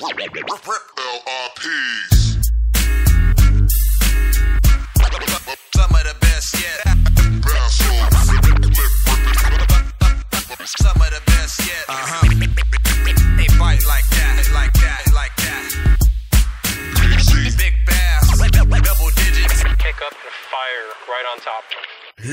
LRPs. Some of the best yet. Some of the best yet. They bite like that, like that, like that. Big bass, double digits. Kick up the fire right on top.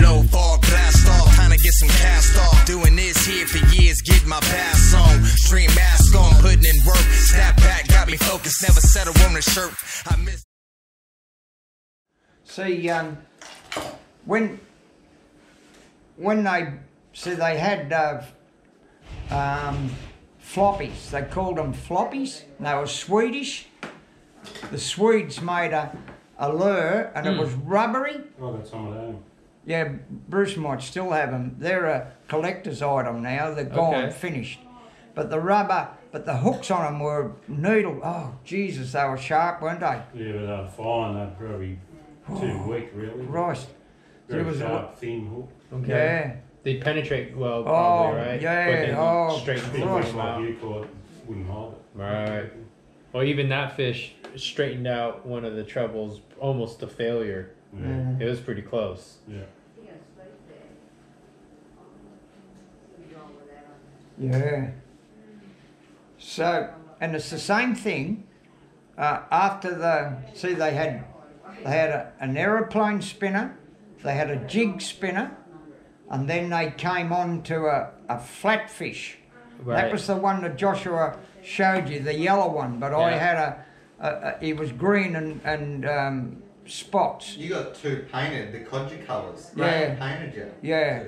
Low fog, blast off, trying to get some cast off. Doing this here for years, get my pass on. Stream mask on, putting in work. Snap back, got me focused, never settle on the shirt. I miss. See, when they had floppies, they called them floppies, and they were Swedish. The Swedes made a lure, and it was rubbery. I got some of them. Yeah, Bruce might still have them. They're a collector's item now. They're gone, finished. But the hooks on them were needle. Oh, Jesus, they were sharp, weren't they? Yeah, but they were fine. They're probably too weak, really. Christ. Very sharp, thin hook. Okay. Yeah. They penetrate well, probably, right? Yeah, straight Big through fish them like out. you caught wouldn't hold it. Right. Well, even that fish straightened out one of the trebles almost to failure. Yeah. It was pretty close. Yeah. Yeah. So, and it's the same thing. After they had an aeroplane spinner, they had a jig spinner, and then they came on to a flatfish. Right. That was the one that Joshua showed you, the yellow one. But I had he was green and spots. You got two painted, the codger colours. Yeah. Painted you. Yeah.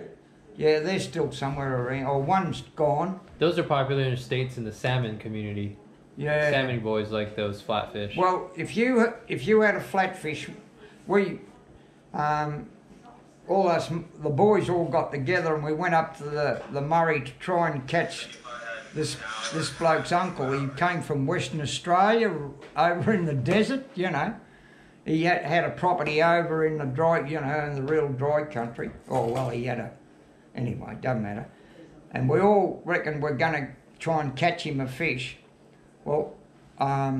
Yeah, they're still somewhere around. Or one's gone. Those are popular in the States in the salmon community. Yeah. Salmon boys like those flatfish. Well, if you had a flatfish, we, all us, the boys all got together and we went up to the Murray to try and catch this bloke's uncle. He came from Western Australia, over in the desert, you know. He had a property over in the dry, you know, in the real dry country. Oh, well, he had anyway, doesn't matter. And we all reckon we're going to try and catch him a fish. Well, I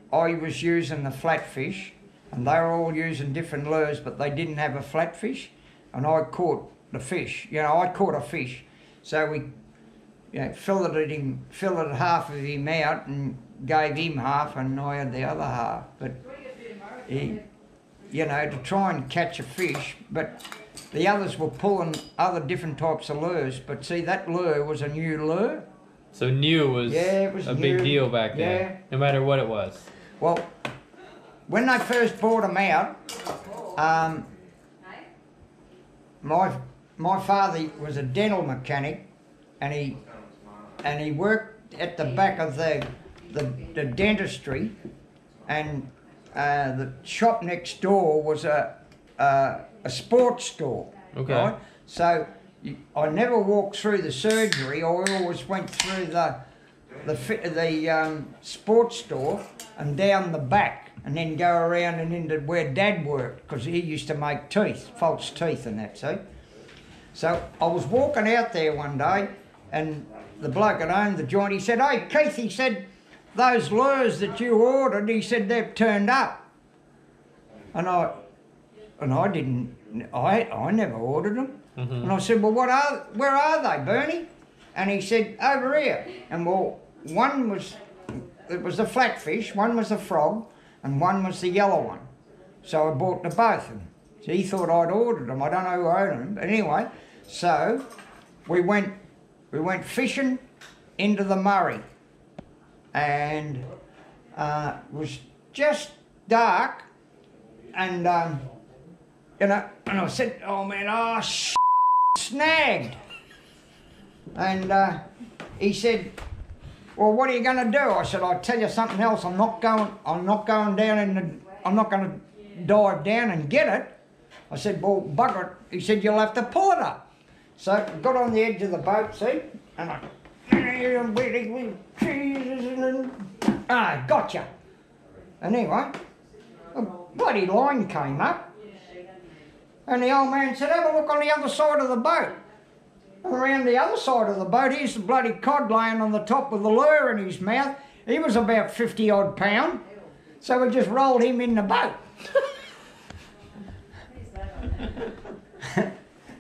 was using the flatfish, and they were all using different lures, but they didn't have a flatfish, and I caught the fish. You know, I caught a fish. So we, you know, filleted half of him out and gave him half, and I had the other half. But he, you know, to try and catch a fish, but the others were pulling other different types of lures. But see, that lure was a new lure. So new was, it was a new. big deal back then, no matter what it was. Well, when they first brought them out, my father was a dental mechanic, and he worked at the back of the dentistry, and the shop next door was a sports store. Okay. Right? So I never walked through the surgery. I always went through the sports store and down the back, and then go around and into where Dad worked, because he used to make teeth, false teeth and that, see? So I was walking out there one day, and the bloke that owned the joint, he said, "Hey, Keith," he said, "those lures that you ordered," he said, "they've turned up." And I never ordered them. Mm-hmm. And I said, "Well, where are they, Bernie?" And he said, "Over here." And well, it was a flatfish, one was a frog, and one was the yellow one. So I bought the both. And so he thought I'd ordered them. I don't know who owned them, but anyway. So we went fishing into the Murray, and it was just dark, and you know, and I said, "Oh man, snagged." And he said, "Well, what are you going to do?" I said, "I'll tell you something else. I'm not going down I'm not going to dive down and get it." I said, "Well, bugger it." He said, "You'll have to pull it up." So I got on the edge of the boat, see, and gotcha. And anyway, a bloody line came up, and the old man said, "Have a look on the other side of the boat." Around the other side of the boat, here's the bloody cod laying on the top with the lure in his mouth. He was about 50 odd pound. So we just rolled him in the boat.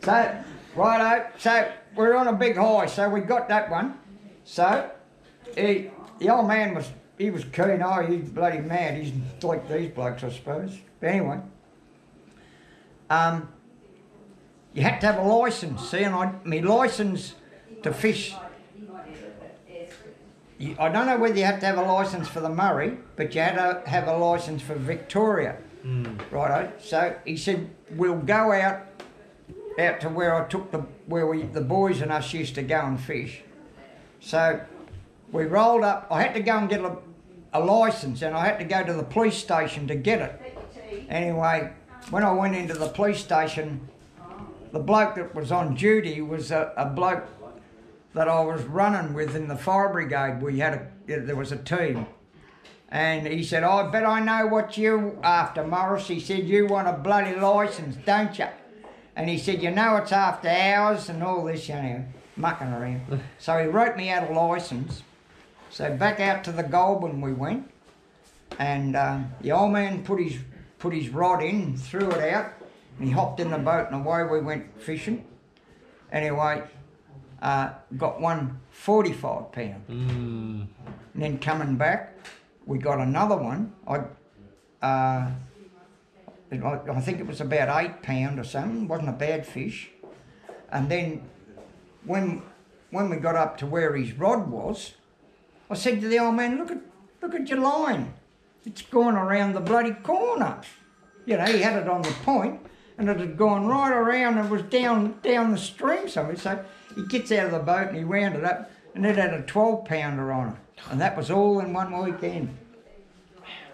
So, righto, so we're on a big high, so we got that one. So, the old man was keen. Oh, he's bloody mad. He's like these blokes, I suppose. But anyway, you had to have a licence, see, and my licence to fish, I don't know whether you had to have a licence for the Murray, but you had to have a licence for Victoria. Righto, so he said, we'll go out to where I took the boys and us used to go and fish. So we rolled up. I had to go and get a licence, and I had to go to the police station to get it. Anyway, when I went into the police station, the bloke that was on duty was a bloke that I was running with in the fire brigade. There was a team. And he said, I bet I know what you're after, Morris. He said, you want a bloody licence, don't you? And he said, you know it's after hours and all this, you know, mucking around. So he wrote me out a licence. So back out to the Goulburn we went. And the old man put his rod in, threw it out, and he hopped in the boat and away we went fishing. Anyway, got one 45 pound. And then coming back, we got another one. I think it was about 8 pound or something. It wasn't a bad fish. And then when we got up to where his rod was, I said to the old man, look at your line. It's gone around the bloody corner. You know, he had it on the point, and it had gone right around and was down the stream somewhere. So he gets out of the boat and he wound it up, and it had a 12 pounder on it. And that was all in one weekend.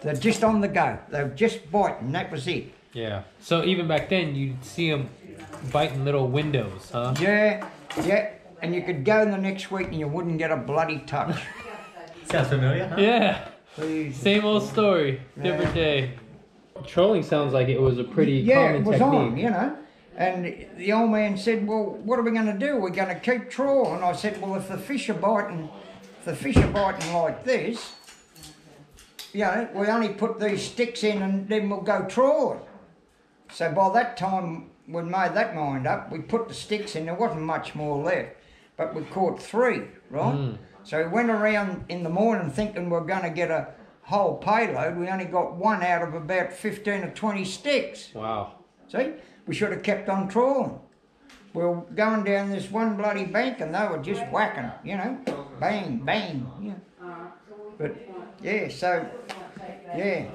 They're just on the go. They were just biting, that was it. Yeah. So even back then, you'd see them biting little windows, huh? Yeah. And you could go the next week and you wouldn't get a bloody touch. Sounds familiar, huh? Yeah. Please. Same old story, different day. Trolling sounds like it was a pretty Yeah, common it was technique. on, you know. And the old man said, well, what are we going to do? We're going to keep trawling. And I said, well, if the fish are biting like this, you know, we only put these sticks in and then we'll go trawling. So by that time, we made that mind up. We put the sticks in. There wasn't much more left, but we caught 3, right? So we went around in the morning thinking we're going to get a whole payload. We only got 1 out of about 15 or 20 sticks. Wow. See, we should have kept on trawling. We were going down this one bloody bank and they were just whacking, you know, bang, bang, you know. But yeah, so yeah,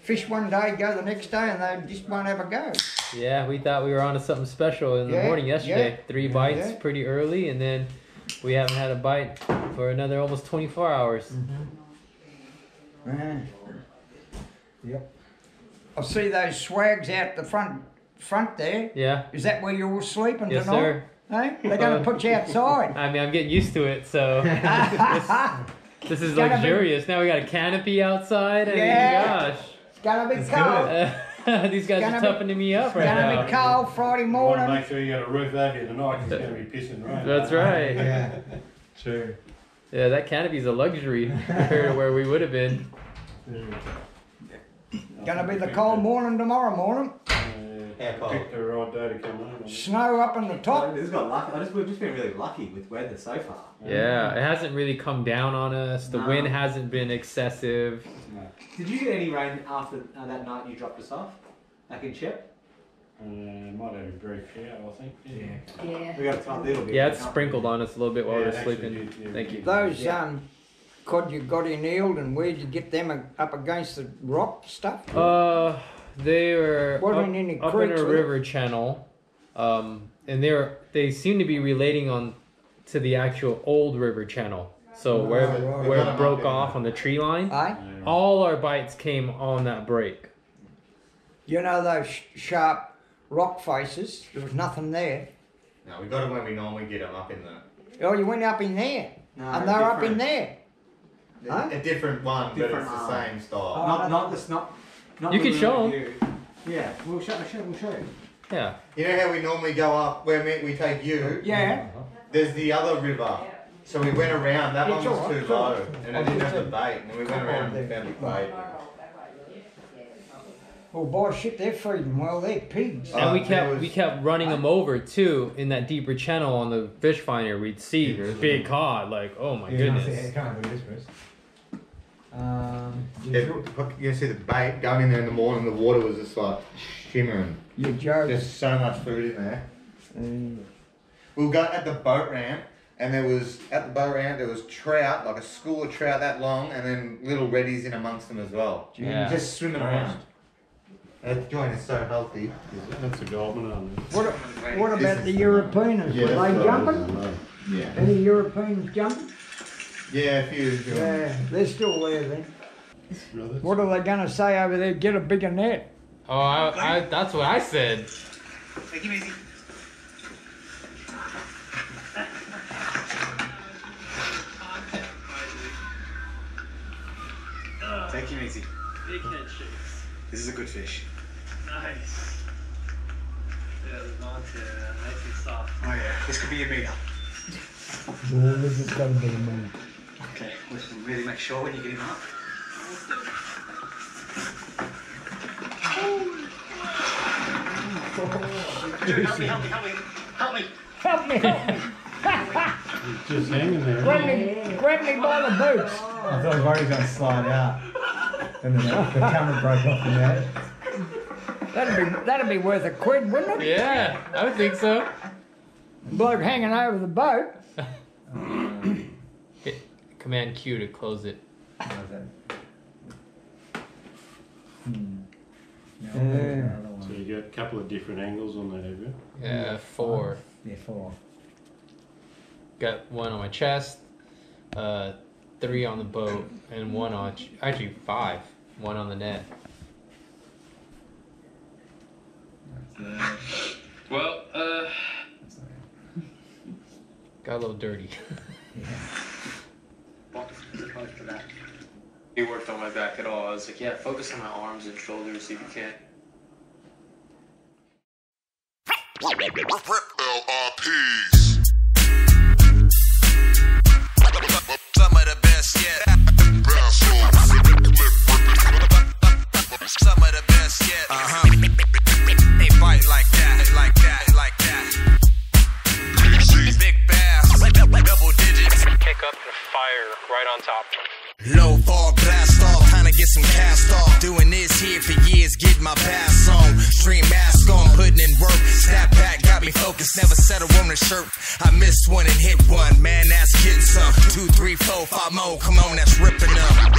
fish one day, go the next day, and they just won't have a go. Yeah, we thought we were on to something special in the morning yesterday. 3 bites pretty early, and then we haven't had a bite for another almost 24 hours. Yep. I see those swags out the front there. Yeah. Is that where you're all sleeping Yes, tonight? sir. Hey? They're going to put you outside. I mean, I'm getting used to it, so this is luxurious. Now we got a canopy outside. I mean, gosh. It's going to be cold. These guys are toughening me up right now. It's going to be cold Friday You want to morning. make sure you got a roof over you tonight because it's going to be pissing rain. That's right. Yeah. True. Yeah, that canopy's a luxury compared to where we would have been. Going to be the cold morning tomorrow morning. How cold? Picked the right day to come home. Snow up on the top. We've just been really lucky with weather so far. Yeah, it hasn't really come down on us. The wind hasn't been excessive. Did you get any rain after that night you dropped us off? Back in Chip? Might have a brief shower, I think. Yeah. We got a tiny little bit. Yeah, it's sprinkled on us a little bit while we were actually sleeping. did, yeah. Thank you. Those cod you got in Eald, and where'd you get them up against the rock stuff? They were Wasn't any up in creeks, a was it? river channel, and they seem to be relating on to the actual old river channel. So where it broke off on the tree line, Aye? all our bites came on that break. You know those sharp rock faces? There was nothing there. No, we got them when we normally get them up in the... Oh, you went up in there, No, and they're up in different. there. Huh? A different one, Different but it's the arm. same style. Oh. Not You the can one show with 'em. you. Yeah, we'll show you. Yeah. You know how we normally go up, where we take you, Yeah. There's the other river. So we went around. That one It's was all right, too it's all low, right. and I didn't have the bait. And then we went around and found the bait. Well, boy, shit, they're feeding well. They're pigs. And there we was- kept running them over too in that deeper channel on the fish finder. We'd see big cod, like, oh my goodness. You see the bait going in there in the morning. The water was just like shimmering. You're joking. There's so much food in there. We'll go at the boat ramp, and there was trout, like a school of trout that long, and then little reddies in amongst them as well. Yeah. Just swimming around. That joint is so healthy. That's a goldman on it. What about the Europeans? Were they jumping? Yeah. Any Europeans jumping? Yeah, a few. Yeah, they're still there then. Really? What are they going to say over there? Get a bigger net. Oh, I that's what I said. Take him easy. Take him easy. Big head shakes. This is a good fish. Nice. Yeah, the nice and soft. Oh yeah, this could be a meter. Well, this has got to be a move. Okay, listen, really make sure when you get him up. Dude, help me. Help me! It's just hanging there. Grab me by the boots. I thought the body's going to slide out. And the camera broke off the net. That'd be worth £1, wouldn't it? Yeah, I would think so. Bloke hanging over the boat. Hit Command Q to close it. So you got a couple of different angles on that, have you? Yeah, 4. Yeah, 4. Got 1 on my chest, 3 on the boat, and 1 on, actually 5. 1 on the net. Well, Got a little dirty. he worked on my back at all. I was like, yeah, focus on my arms and shoulders if you can. LRPs. Some of the best yet. Some of the best yet. They bite like that, like that, like that. Big bass, double digits. Kick up and fire right on top. Low fall, blast off, trying to get some cast off. Doing this here for years, get my pass on. Stream mask on, putting in work. Snap back, got me focused, never settle on a shirt. I missed one and hit one, man, that's getting some. 2, 3, 4, 5 more, come on, that's ripping up.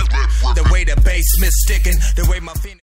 The way the bass sticking, the way my fingers.